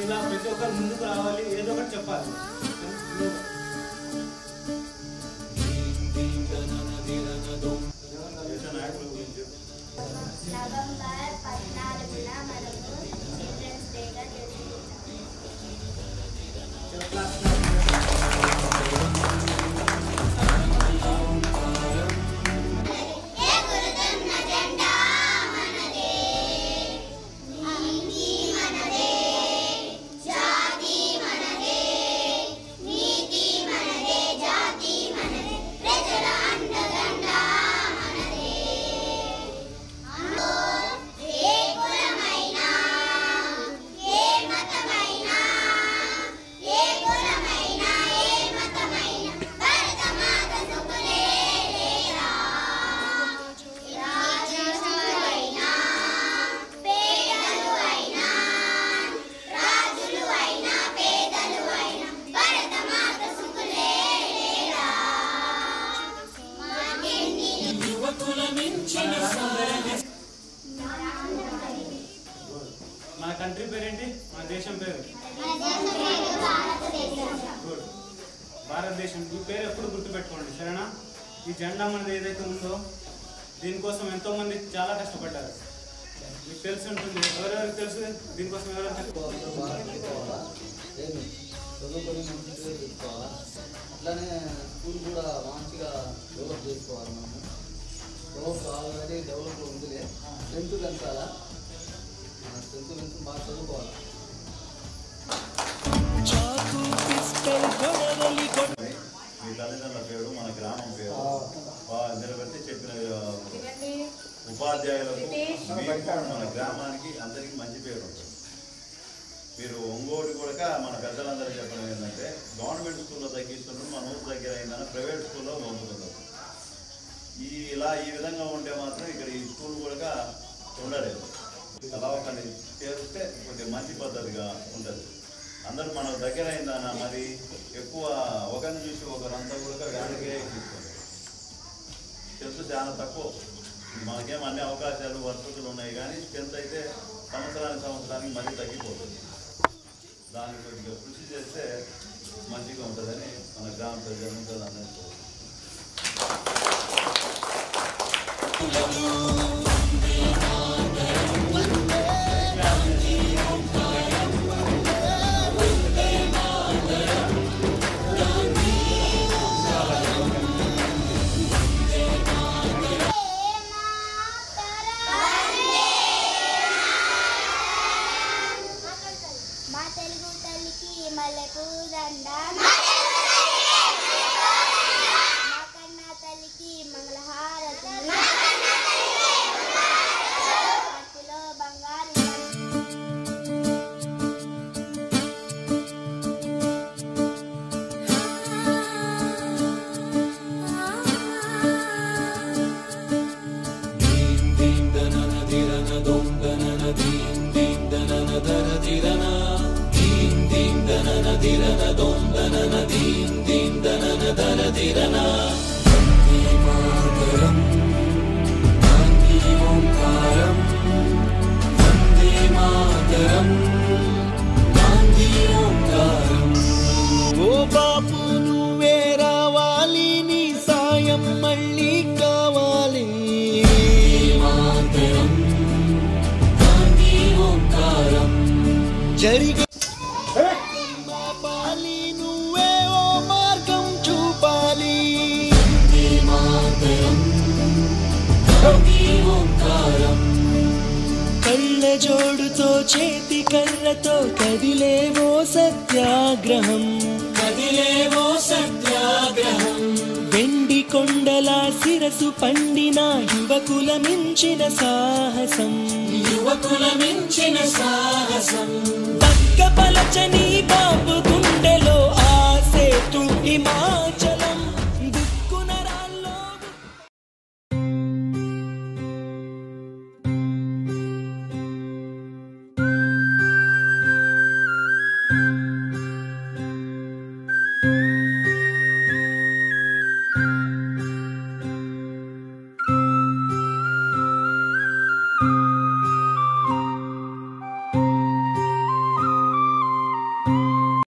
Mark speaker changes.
Speaker 1: ఇలా ప్రతి ఒక్కరు ముందుకు రావాలి, ఏదో ఒకటి చెప్పాలి. నాయకుల గురించి
Speaker 2: నవంబర్ 14న మనము చిల్డ్రన్స్ డేగా చేసుకుంటాం.
Speaker 1: మన కంట్రీ పేరేంటి? మన దేశం పేరు భారతదేశం. ఈ పేరు ఎప్పుడు గుర్తుపెట్టుకోండి, సరేనా? ఈ జెండా మనది ఏదైతే ఉందో దీనికోసం ఎంతో మంది చాలా కష్టపడ్డారు. మీకు తెలిసి ఉంటుంది. ఎవరెవరికి తెలుసు దీనికోసం? ఎవరెవరు
Speaker 3: చదువుకొని మంచి పేరు తెచ్చుకోవాలా, అట్లానే స్కూల్ కూడా మంచిగా డెవలప్ చేసుకోవాలి. మనము డెవలప్ ఆల్రెడీ డెవలప్ ఉందిలే, స్ట్రెంత్ పెంచాలా, స్ట్రెంత్ పెంచి బాగా చదువుకోవాలి.
Speaker 4: మీ తల్లిదండ్రుల పేరు, మన గ్రామం పేరు నిలబెట్టి చెప్పిన ఉపాధ్యాయులకు మీకు మన గ్రామానికి అందరికీ మంచి పేరు ఉంటుంది. మీరు ఒంగోడు కూడా మన పెద్దలందరూ చెప్పడం ఏంటంటే గవర్నమెంట్ స్కూల్లో తగ్గిస్తున్నారు, మన ఊరు దగ్గర అయిందని ప్రైవేట్ స్కూల్లో పంపుతున్నారు. ఈ విధంగా ఉంటే మాత్రం ఇక్కడ ఈ స్కూల్ కూడా ఉండలేదు. అలా ఒకరిని చేస్తే కొంచెం మంచి పద్ధతిగా ఉంటుంది. అందరూ మన దగ్గర అయిందన్న మరి ఎక్కువ ఒకరిని చూసి ఒకరంతా కూడా వెనకే తీసుకుంటారు. తెలుసు చాలా తక్కువ. మనకేం అన్ని అవకాశాలు వసతులు ఉన్నాయి, కానీ స్ట్రెంత్ అయితే సంవత్సరానికి మళ్ళీ తగ్గిపోతుంది. దాన్ని కొద్దిగా కృషి చేస్తే మంచిగా ఉంటుందని మన గ్రామ ప్రజలు అందరికీ
Speaker 2: మా తెలుగు తల్లికి మల్లెపూదండ, మా కన్నా తల్లికి మంగళహారతులు, పట్టులో బంగారు
Speaker 5: ఓ బాపు నువ్వే రావాలి, నీ సాయం మళ్ళీ కావాలి. జరిగే పాలి నువ్వే ఓ మార్గం చూపాలి. కళ్ళ జోడుతో చేతి కర్రతో కదిలేవో సత్యాగ్రహం, వెండి కొండల శిరసు పండిన యువకుల మించిన సాహసం.